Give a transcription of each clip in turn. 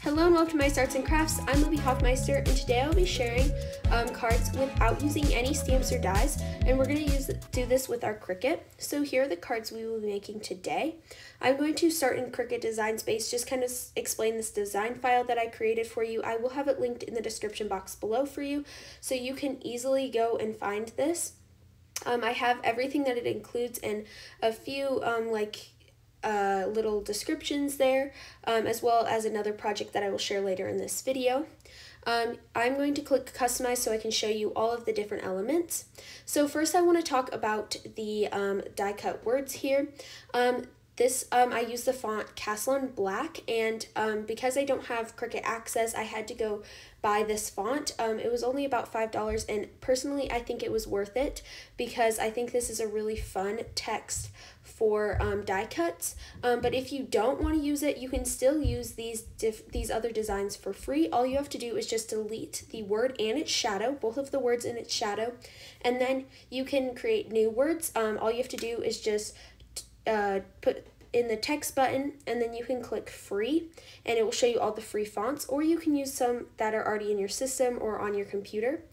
Hello and welcome to My Arts and Crafts. I'm Libby Hoffmeister, and today I'll be sharing cards without using any stamps or dies, and we're going to do this with our Cricut. So here are the cards we will be making today. I'm going to start in Cricut Design Space, just kind of explain this design file that I created for you. I will have it linked in the description box below for you, so you can easily go and find this. I have everything that it includes and a few little descriptions there, as well as another project that I will share later in this video. I'm going to click customize so I can show you all of the different elements. So first I want to talk about the die cut words here. I use the font Caslon Black, and because I don't have Cricut access, I had to go buy this font. It was only about $5, and personally I think it was worth it because I think this is a really fun text for die cuts. But if you don't want to use it, you can still use these other designs for free. All you have to do is just delete the word and its shadow, both of the words and its shadow, and then you can create new words. All you have to do is just put in the text button, and then you can click free, and it will show you all the free fonts, or you can use some that are already in your system or on your computer,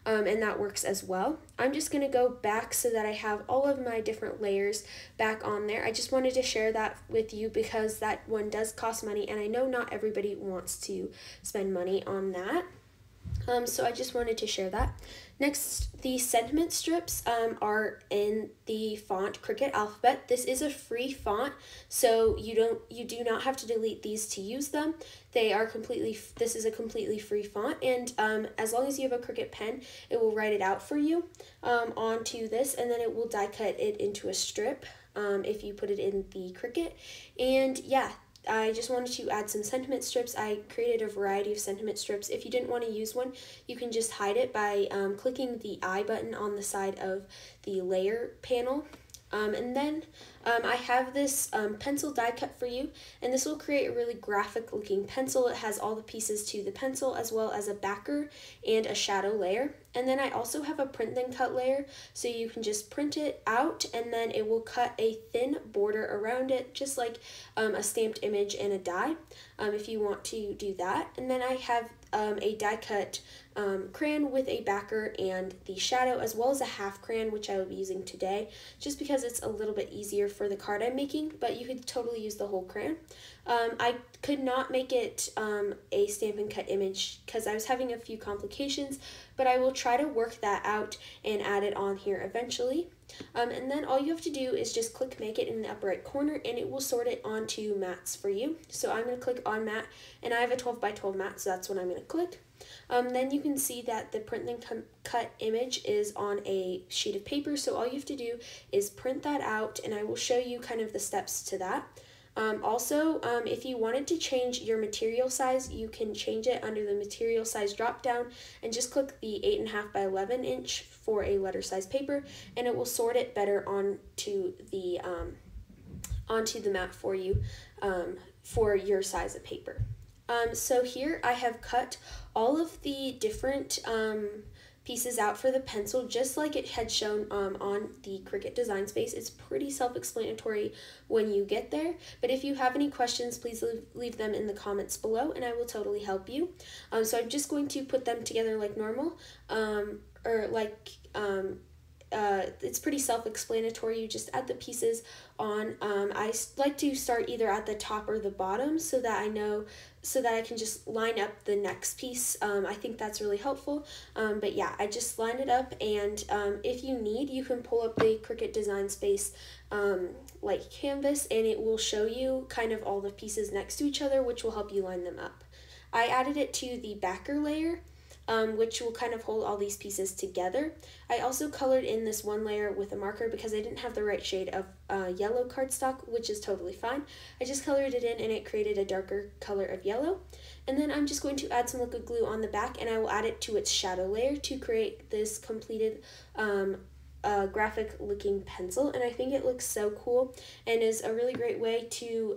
and that works as well. I'm just going to go back so that I have all of my different layers back on there. I just wanted to share that with you because that one does cost money, and I know not everybody wants to spend money on that. So I just wanted to share that. Next, the sentiment strips are in the font Cricut Alphabet. This is a free font, so you do not have to delete these to use them. This is a completely free font, and as long as you have a Cricut pen, it will write it out for you onto this, and then it will die cut it into a strip if you put it in the Cricut. And yeah, I just wanted to add some sentiment strips. I created a variety of sentiment strips. If you didn't want to use one, you can just hide it by clicking the I button on the side of the layer panel. And then I have this pencil die cut for you, and this will create a really graphic looking pencil. It has all the pieces to the pencil as well as a backer and a shadow layer. And then I also have a print then cut layer, so you can just print it out and then it will cut a thin border around it, just like a stamped image and a die, if you want to do that. And then I have a die cut crayon with a backer and the shadow, as well as a half crayon, which I will be using today just because it's a little bit easier for the card I'm making, but you could totally use the whole crayon. I could not make it a stamp and cut image because I was having a few complications, but I will try to work that out and add it on here eventually. And then all you have to do is just click make it in the upper right corner, and it will sort it onto mats for you. So I'm going to click on mat, and I have a 12 by 12 mat, so that's what I'm going to click. Then you can see that the print then cut image is on a sheet of paper, so all you have to do is print that out, and I will show you kind of the steps to that. Also, if you wanted to change your material size, you can change it under the material size drop down and just click the 8.5 by 11 inch for a letter size paper, and it will sort it better onto the mat for you for your size of paper. So here I have cut all of the different pieces out for the pencil, just like it had shown on the Cricut Design Space. It's pretty self-explanatory when you get there, but if you have any questions, please leave them in the comments below and I will totally help you. So I'm just going to put them together like normal, it's pretty self-explanatory. You just add the pieces on. I like to start either at the top or the bottom so that I can just line up the next piece. I think that's really helpful. But yeah, I just line it up, and if you need, you can pull up the Cricut Design Space canvas, and it will show you kind of all the pieces next to each other, which will help you line them up. I added it to the backer layer, which will kind of hold all these pieces together. I also colored in this one layer with a marker because I didn't have the right shade of yellow cardstock, which is totally fine. I just colored it in and it created a darker color of yellow. And then I'm just going to add some liquid glue on the back, and I will add it to its shadow layer to create this completed graphic looking pencil, and I think it looks so cool and is a really great way to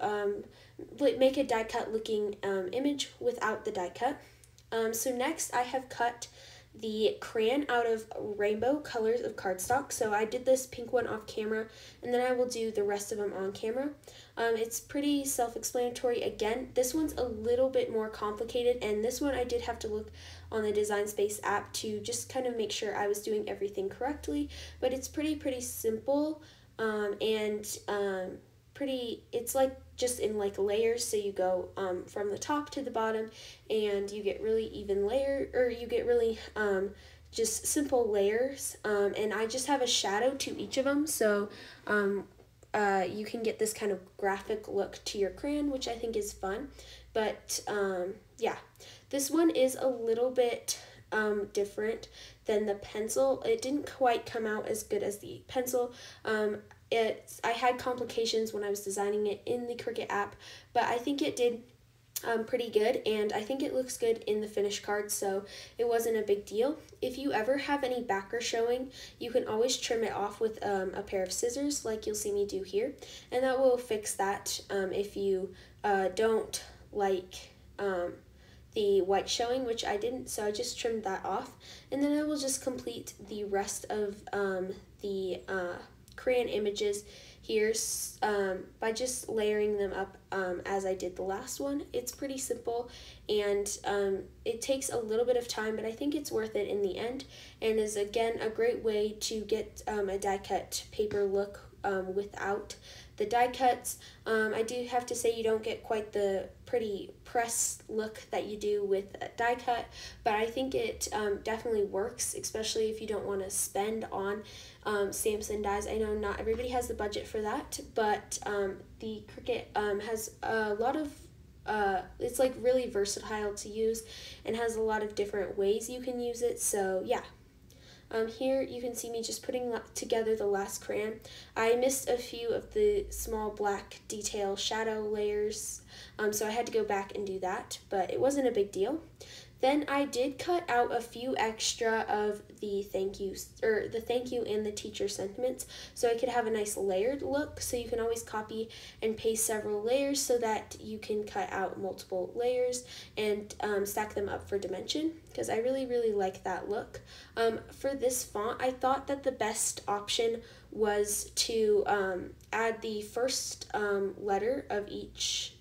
make a die cut looking image without the die cut. So next I have cut the crayon out of rainbow colors of cardstock. So I did this pink one off camera, and then I will do the rest of them on camera. It's pretty self-explanatory. Again, this one's a little bit more complicated, and this one I did have to look on the Design Space app to just kind of make sure I was doing everything correctly, but it's pretty simple, it's like just in like layers. So you go from the top to the bottom, and you get really even you get really just simple layers, and I just have a shadow to each of them, so you can get this kind of graphic look to your crayon, which I think is fun. But yeah, this one is a little bit different than the pencil. It didn't quite come out as good as the pencil. I had complications when I was designing it in the Cricut app, but I think it did pretty good, and I think it looks good in the finished card, so it wasn't a big deal. If you ever have any backer showing, you can always trim it off with a pair of scissors, like you'll see me do here, and that will fix that if you don't like the white showing, which I didn't, so I just trimmed that off, and then I will just complete the rest of the crayon images here by just layering them up as I did the last one. It's pretty simple, and it takes a little bit of time, but I think it's worth it in the end, and is again a great way to get a die cut paper look without the die cuts. I do have to say you don't get quite the pretty pressed look that you do with a die cut, but I think it definitely works, especially if you don't want to spend on stamps and dies. I know not everybody has the budget for that, but the Cricut has a lot of it's like really versatile to use and has a lot of different ways you can use it, so yeah. Here you can see me just putting together the last crayon. I missed a few of the small black detail shadow layers, so I had to go back and do that, but it wasn't a big deal. Then I did cut out a few extra of the thank you and the teacher sentiments, so I could have a nice layered look. So you can always copy and paste several layers so that you can cut out multiple layers and stack them up for dimension, because I really like that look. For this font, I thought that the best option was to add the first letter of each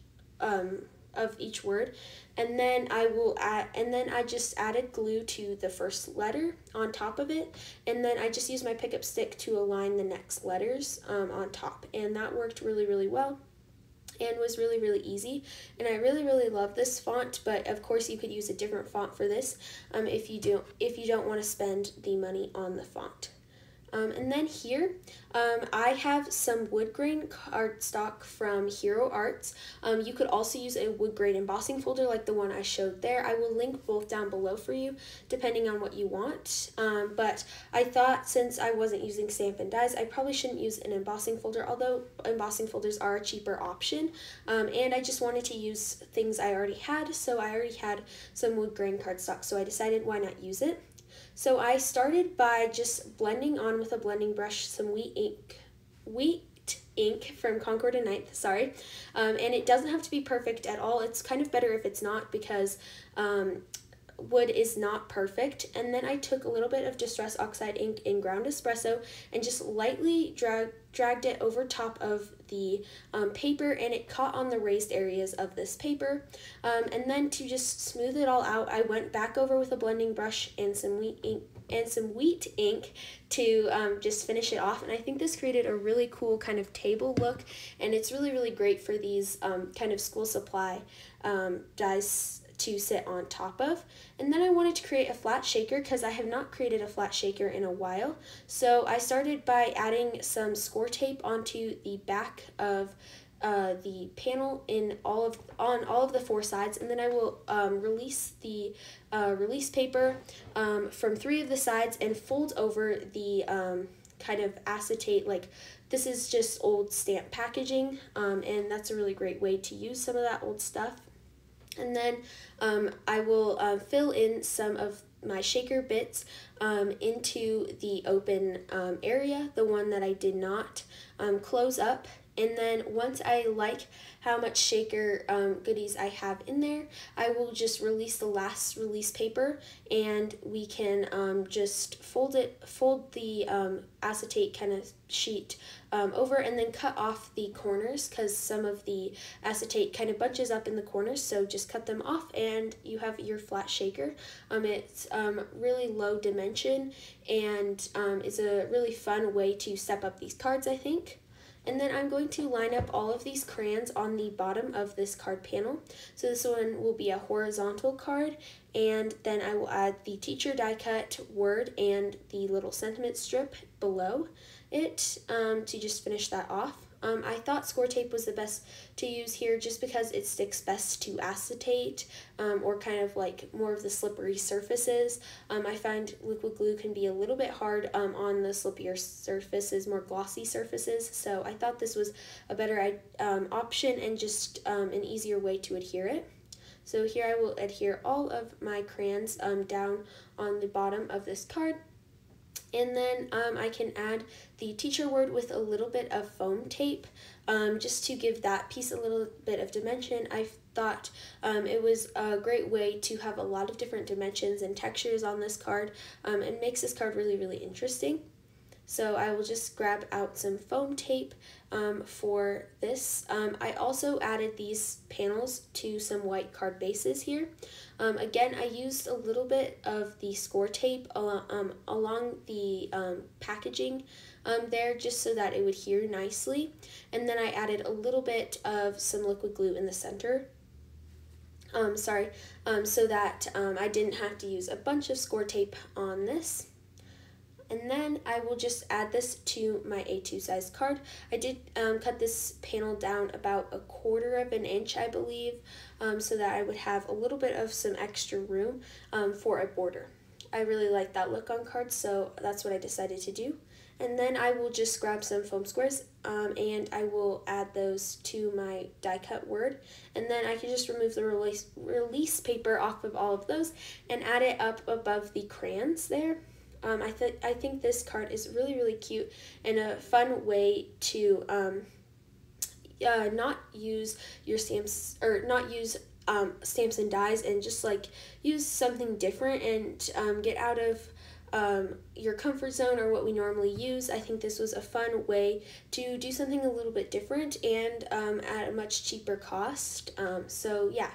word, and then I just added glue to the first letter on top of it, and then I just used my pickup stick to align the next letters on top, and that worked really well and was really easy, and I really love this font. But of course you could use a different font for this if you don't want to spend the money on the font. And then here, I have some wood grain cardstock from Hero Arts. You could also use a wood grain embossing folder like the one I showed there. I will link both down below for you, depending on what you want. But I thought since I wasn't using Stampin' Dies, I probably shouldn't use an embossing folder, although embossing folders are a cheaper option. And I just wanted to use things I already had, so I already had some wood grain cardstock, so I decided why not use it. So I started by just blending on with a blending brush some wheat ink from Concord and Ninth, sorry. And it doesn't have to be perfect at all. It's kind of better if it's not, because wood is not perfect. And then I took a little bit of Distress Oxide ink in Ground Espresso and just lightly dragged it over top of the paper, and it caught on the raised areas of this paper. And then to just smooth it all out, I went back over with a blending brush and some wheat ink to just finish it off, and I think this created a really cool kind of table look, and it's really great for these kind of school supply dies to sit on top of. And then I wanted to create a flat shaker because I have not created a flat shaker in a while. So I started by adding some score tape onto the back of the panel on all of the four sides, and then I will release the release paper from 3 of the sides and fold over the kind of acetate, like this is just old stamp packaging, and that's a really great way to use some of that old stuff. And then I will fill in some of my shaker bits into the open area, the one that I did not close up. And then once I like how much shaker goodies I have in there, I will just release the last release paper, and we can just fold the acetate kind of sheet over, and then cut off the corners because some of the acetate kind of bunches up in the corners, so just cut them off and you have your flat shaker. It's really low dimension and is a really fun way to step up these cards, I think. And then I'm going to line up all of these crayons on the bottom of this card panel. So this one will be a horizontal card, and then I will add the teacher die cut word and the little sentiment strip below it to just finish that off. I thought score tape was the best to use here just because it sticks best to acetate or kind of like more of the slippery surfaces. I find liquid glue can be a little bit hard on the slippier surfaces, more glossy surfaces, so I thought this was a better option and just an easier way to adhere it. So here I will adhere all of my crayons down on the bottom of this card. And then I can add the teacher word with a little bit of foam tape just to give that piece a little bit of dimension. I thought it was a great way to have a lot of different dimensions and textures on this card. It makes this card really, really interesting. So I will just grab out some foam tape for this. I also added these panels to some white card bases here. Again, I used a little bit of the score tape along the packaging there just so that it would adhere nicely. And then I added a little bit of some liquid glue in the center. So that I didn't have to use a bunch of score tape on this. And then I will just add this to my A2 size card. I did cut this panel down about 1/4 of an inch, I believe, so that I would have a little bit of some extra room for a border. I really like that look on cards, so that's what I decided to do. And then I will just grab some foam squares and I will add those to my die cut word. And then I can just remove the release paper off of all of those and add it up above the crayons there. I think this card is really, really cute and a fun way to not use your stamps, or not use stamps and dies, and just like use something different and get out of your comfort zone or what we normally use. I think this was a fun way to do something a little bit different and at a much cheaper cost. So yeah.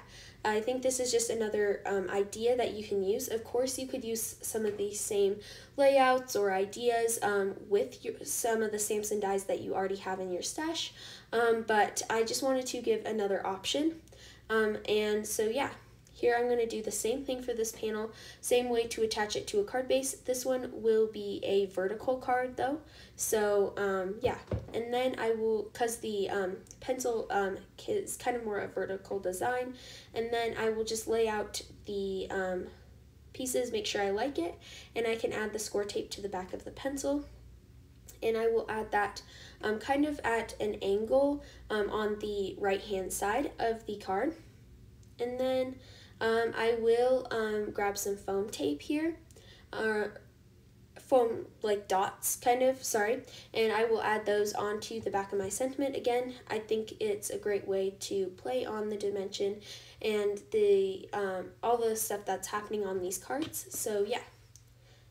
I think this is just another idea that you can use. Of course, you could use some of these same layouts or ideas with some of the stamps and dies that you already have in your stash, but I just wanted to give another option. And so yeah, here I'm going to do the same thing for this panel, same way to attach it to a card base. This one will be a vertical card though, so yeah. And then I will, because the pencil is kind of more a vertical design, and then I will just lay out the pieces, make sure I like it, and I can add the score tape to the back of the pencil. And I will add that kind of at an angle on the right hand side of the card. And then I will grab some foam tape here, foam like dots kind of, and I will add those onto the back of my sentiment. Again, I think it's a great way to play on the dimension and the all the stuff that's happening on these cards. So yeah.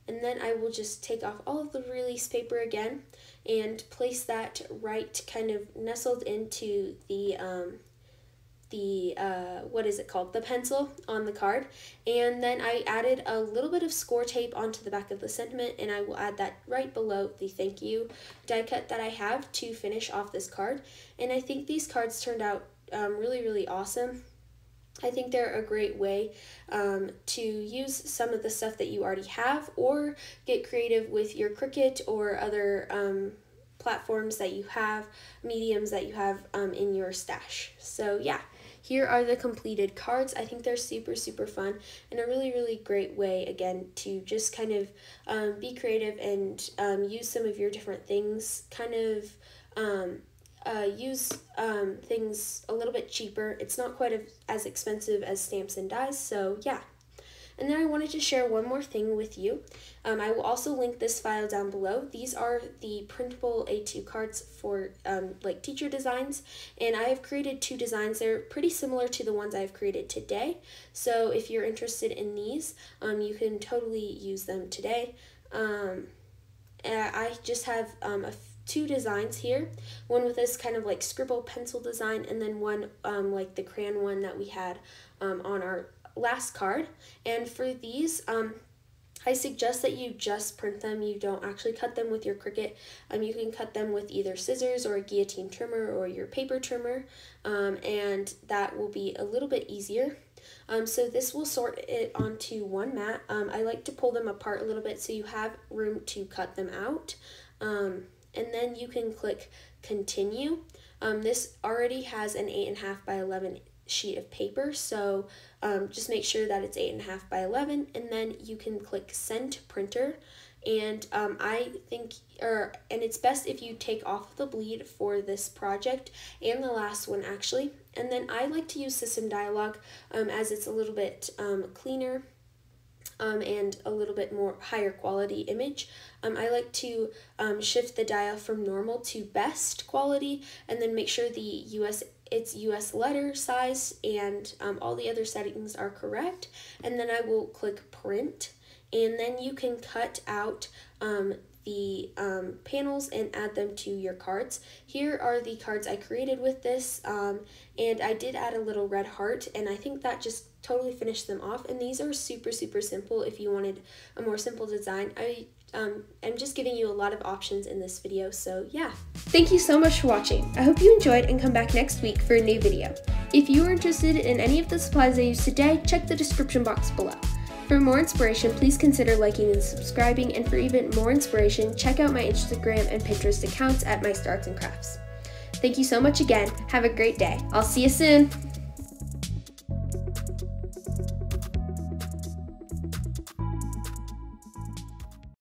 And then I will just take off all of the release paper again and place that right kind of nestled into the what is it called? The pencil on the card. And then I added a little bit of score tape onto the back of the sentiment, and I will add that right below the thank you die cut that I have to finish off this card. And I think these cards turned out really, really awesome. I think they're a great way to use some of the stuff that you already have, or get creative with your Cricut or other platforms that you have, mediums that you have in your stash. So yeah, here are the completed cards. I think they're super, super fun and a really, really great way, again, to just kind of be creative and use some of your different things, kind of use things a little bit cheaper. It's not quite as expensive as stamps and dies, so yeah. And then I wanted to share one more thing with you. I will also link this file down below. These are the printable A2 cards for like teacher designs, and I have created 2 designs. They're pretty similar to the ones I've created today, so if you're interested in these, you can totally use them today. I just have 2 designs here, one with this kind of like scribble pencil design, and then one like the crayon one that we had on our last card. And for these, I suggest that you just print them. You don't actually cut them with your Cricut. You can cut them with either scissors or a guillotine trimmer or your paper trimmer, and that will be a little bit easier. So this will sort it onto one mat. I like to pull them apart a little bit so you have room to cut them out. And then you can click continue. This already has an 8.5 by 11 sheet of paper, so just make sure that it's 8.5 by 11, and then you can click send printer. And I think, and it's best if you take off the bleed for this project and the last one actually. And then I like to use System Dialog as it's a little bit cleaner and a little bit more higher quality image. I like to shift the dial from normal to best quality, and then make sure it's US letter size and all the other settings are correct. And then I will click print, and then you can cut out the panels and add them to your cards. Here are the cards I created with this, and I did add a little red heart, and I think that just totally finished them off. And these are super simple if you wanted a more simple design. I'm just giving you a lot of options in this video, so yeah. Thank you so much for watching. I hope you enjoyed, and come back next week for a new video. If you are interested in any of the supplies I used today, check the description box below. For more inspiration, please consider liking and subscribing, and for even more inspiration, check out my Instagram and Pinterest accounts at Meister Arts and Crafts. Thank you so much again. Have a great day. I'll see you soon.